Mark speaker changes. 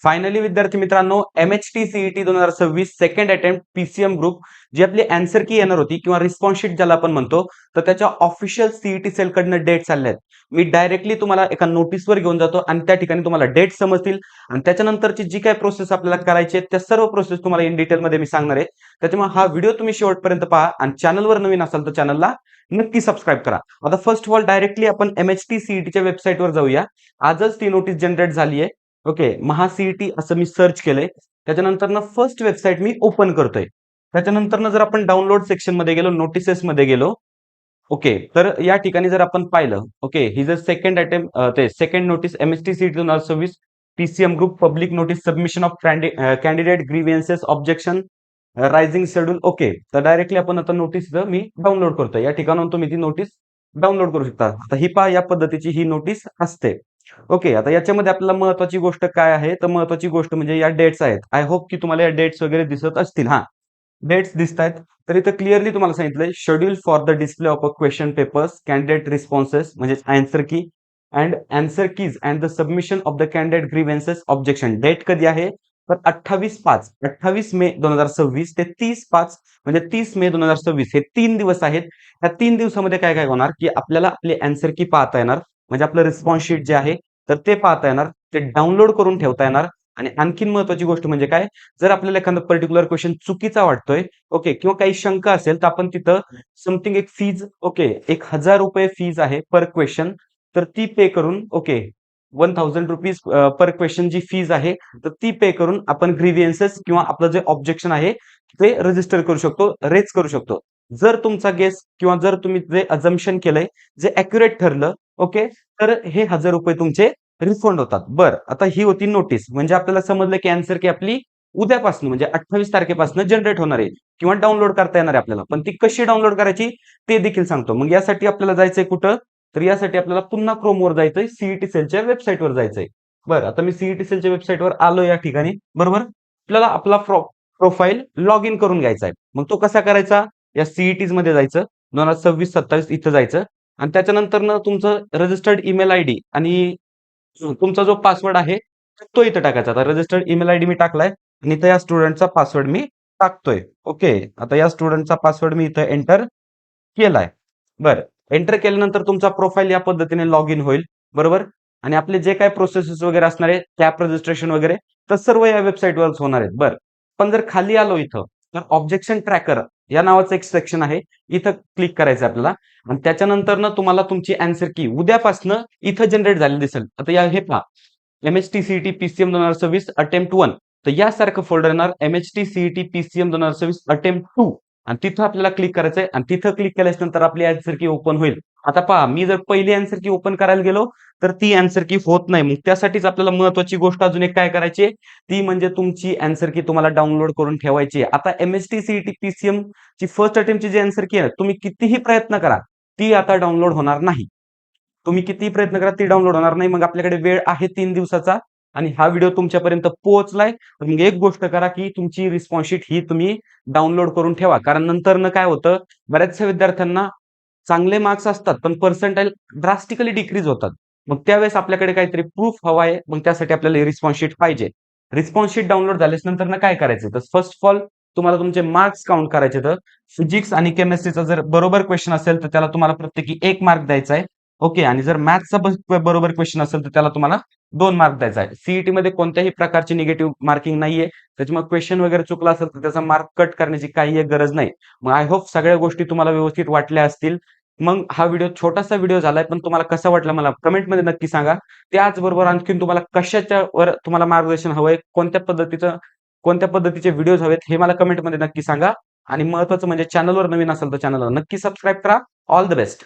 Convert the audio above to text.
Speaker 1: Finally विद्यार्थी मित्रांनो, MHT CET 2026 second attempt PCM group जी आपली आन्सर की येणार होती किंवा रिस्पॉन्स शीट ज्याला आपण म्हणतो, तर त्याच्या ऑफिशियल सीईटी सेल कडनं डेट चालल्या आहेत. मी डायरेक्टली तुम्हाला एका नोटीसवर घेऊन जातो आणि त्या ठिकाणी तुम्हाला डेट समजतील आणि त्याच्यानंतरची जी काही प्रोसेस आपल्याला करायची आहे त्या सर्व प्रोसेस तुम्हाला इन डिटेलमध्ये मी सांगणार आहे. त्याच्यामुळे हा व्हिडिओ तुम्ही शेवटपर्यंत पहा आणि चॅनलवर नवीन असाल तर चॅनलला नक्की सबस्क्राईब करा. आता फर्स्ट ऑफ ऑल डायरेक्टली आपण MHT CETच्या वेबसाईटवर जाऊया. आजच ती नोटीस जनरेट झाली आहे. ओके, महासीईटी असं मी सर्च केलंय. त्याच्यानंतर फर्स्ट वेबसाईट मी ओपन करतोय. त्याच्यानंतर जर आपण डाउनलोड सेक्शन मध्ये गेलो, नोटिसेस मध्ये गेलो, ओके, तर या ठिकाणी जर आपण पाहिलं, ओके, ही जर सेकंड अटेम्प्ट ते second notice MHT CET 2026 PCM group public notice submission of candidate grievances objection raising schedule. Okay, तर डायरेक्टली आपण आता नोटीस मी डाउनलोड करतोय. या ठिकाणाहून तुम्ही ती नोटीस डाउनलोड करू शकता. आता ही पहा, या पद्धतीची ही नोटीस असते. ओके, आता याच्यामध्ये आपल्याला महत्वाची गोष्ट काय आहे, तर महत्वाची गोष्ट म्हणजे या डेट्स आहेत. आय होप की तुम्हाला या डेट्स वगैरे दिसत असतील. हा, डेट्स दिसत आहेत. तर इथं क्लिअरली तुम्हाला सांगितलंय schedule for the display of a question papers candidate responses म्हणजे answer key and answer keys and the submission of the candidate grievances objection. Date कधी आहे, तर 28 मे 2026 ते 30/5 म्हणजे 30 मे 2026 हे 3 दिवस आहेत. या 3 दिवसामध्ये काय काय होणार, की आपल्याला आपली आन्सर की पाहता येणार, म्हणजे आपलं रिस्पॉन्स शीट जे आहे तर ते पाहता येणार, ते डाउनलोड करून ठेवता येणार. आणि आणखीन महत्वाची गोष्ट म्हणजे काय, जर आपल्याला एखादा पर्टिक्युलर क्वेश्चन चुकीचा वाटतोय, ओके, किंवा काही शंका असेल तर आपण तिथं समथिंग एक फीज, ओके, ₹1000 फीज आहे पर क्वेश्चन, तर ती पे करून, ओके, ₹1000 पर क्वेश्चन जी फीज आहे तर ती पे करून आपण ग्रीव्हियन्सेस किंवा आपलं जे ऑब्जेक्शन आहे ते रजिस्टर करू शकतो, रेज करू शकतो. जर तुमचा गेस किंवा जर तुम्ही जे अजम्पशन केलंय जे अॅक्युरेट ठरलं, ओके, तर हे ₹1000 तुमचे रिफंड होतात. बरं, आता ही होती नोटीस, म्हणजे आपल्याला समजलं की आन्सर की आपली उद्यापासून म्हणजे 28 तारखेपासून जनरेट होणार आहे किंवा डाउनलोड करता येणार आहे आपल्याला. पण ती कशी डाउनलोड करायची ते देखील सांगतो. मग यासाठी आपल्याला जायचंय कुठं, तर यासाठी आपल्याला पुन्हा क्रोमवर जायचंय, सीईटी सेलच्या वेबसाईटवर जायचंय. बरं, आता मी सीईटी सेलच्या वेबसाईटवर आलो या ठिकाणी, बरोबर. आपल्याला आपला प्रोफाईल लॉग इन करून घ्यायचा आहे. मग तो कसा करायचा, या सीईटीज मध्ये जायचं, 2026-27 इथं जायचं आणि त्याच्यानंतर तुमचं रजिस्टर्ड ईमेल आयडी आणि तुमचा जो पासवर्ड आहे तो इथं टाकायचा. आता रजिस्टर्ड ईमेल आयडी मी टाकलाय आणि इथं या स्टुडंटचा पासवर्ड मी टाकतोय. ओके, आता या स्टुडंटचा पासवर्ड मी इथं एंटर केलाय. बरं, एंटर केल्यानंतर तुमचा प्रोफाईल या पद्धतीने लॉग इन होईल, बरोबर. आणि आपले जे काही प्रोसेसेस वगैरे असणार आहे, कॅप रजिस्ट्रेशन वगैरे, तर सर्व या वेबसाईटवरच होणार आहेत. बरं, पण जर खाली आलो इथं, तर ऑब्जेक्शन ट्रॅकर या नावाचं एक सेक्शन आहे. इथं क्लिक करायचं आपल्याला आणि त्याच्यानंतर तुम्हाला तुमची आन्सर की उद्यापासनं इथं जनरेट झालेली दिसेल. आता या हे पहा, MHT CET PCM 2026 अटेम्प्ट 1, तर यासारखं फोल्डर येणार MHT CET PCM 2026 अटेम्प्ट 2 आणि तिथं आपल्याला क्लिक करायचंय आणि तिथं क्लिक केल्यानंतर आपली आन्सर की ओपन होईल. आता पहा, मी जर पहिली आन्सर की ओपन करायला गेलो तर ती आन्सर की होत नाही. मग त्यासाठीच आपल्याला महत्वाची गोष्ट अजून एक काय करायची, ती म्हणजे तुमची आन्सर की तुम्हाला डाउनलोड करून ठेवायची आहे. आता MHT CET PCM ची फर्स्ट अटेम्प्टची जी आन्सर की आहे, तुम्ही कितीही प्रयत्न करा ती आता डाउनलोड होणार नाही. तुम्ही कितीही प्रयत्न करा ती डाउनलोड होणार नाही. मग आपल्याकडे वेळ आहे 3 दिवसाचा आणि हा व्हिडिओ तुमच्यापर्यंत पोहोचलाय. तर मग एक गोष्ट करा की तुमची रिस्पॉन्स शीट ही तुम्ही डाउनलोड करून ठेवा. कारण नंतर काय होतं, बऱ्याचशा विद्यार्थ्यांना चांगले मार्क्स असतात पण पर्सेंटाइल ड्रास्टिकली डिक्रीज होतात. मग त्यावेळेस आपल्याकडे काहीतरी प्रूफ हवा आहे. मग त्यासाठी आपल्याला रिस्पॉन्स शीट पाहिजे. रिस्पॉन्स शीट डाउनलोड झाल्यास नंतर काय करायचं, तर फर्स्ट ऑफ ऑल तुम्हाला तुमचे मार्क्स काउंट करायचे. तर फिजिक्स आणि केमिस्ट्रीचा जर बरोबर क्वेश्चन असेल तर त्याला तुम्हाला प्रत्येकी 1 मार्क द्यायचा आहे. ओके, आणि जर मॅथ्सचा बरोबर क्वेश्चन असेल तर त्याला तुम्हाला 2 मार्क द्यायचा आहे. सीईटी मध्ये कोणत्याही प्रकारची निगेटिव्ह मार्किंग नाहीये. त्याच्यामुळे क्वेश्चन वगैरे चुकला असेल तर त्याचा मार्क कट करण्याची काही एक गरज नाही. मग आय होप सगळ्या गोष्टी तुम्हाला व्यवस्थित वाटल्या असतील. मग हा व्हिडिओ छोटासा व्हिडिओ झालाय, पण तुम्हाला कसा वाटला मला कमेंटमध्ये नक्की सांगा. त्याचबरोबर आणखीन तुम्हाला कशाच्यावर तुम्हाला मार्गदर्शन हवंय, कोणत्या पद्धतीचे व्हिडिओज हवेत हे मला कमेंटमध्ये नक्की सांगा. आणि महत्त्वाचं म्हणजे चॅनलवर नवीन असेल तर चॅनलला नक्की सबस्क्राईब करा. All the best.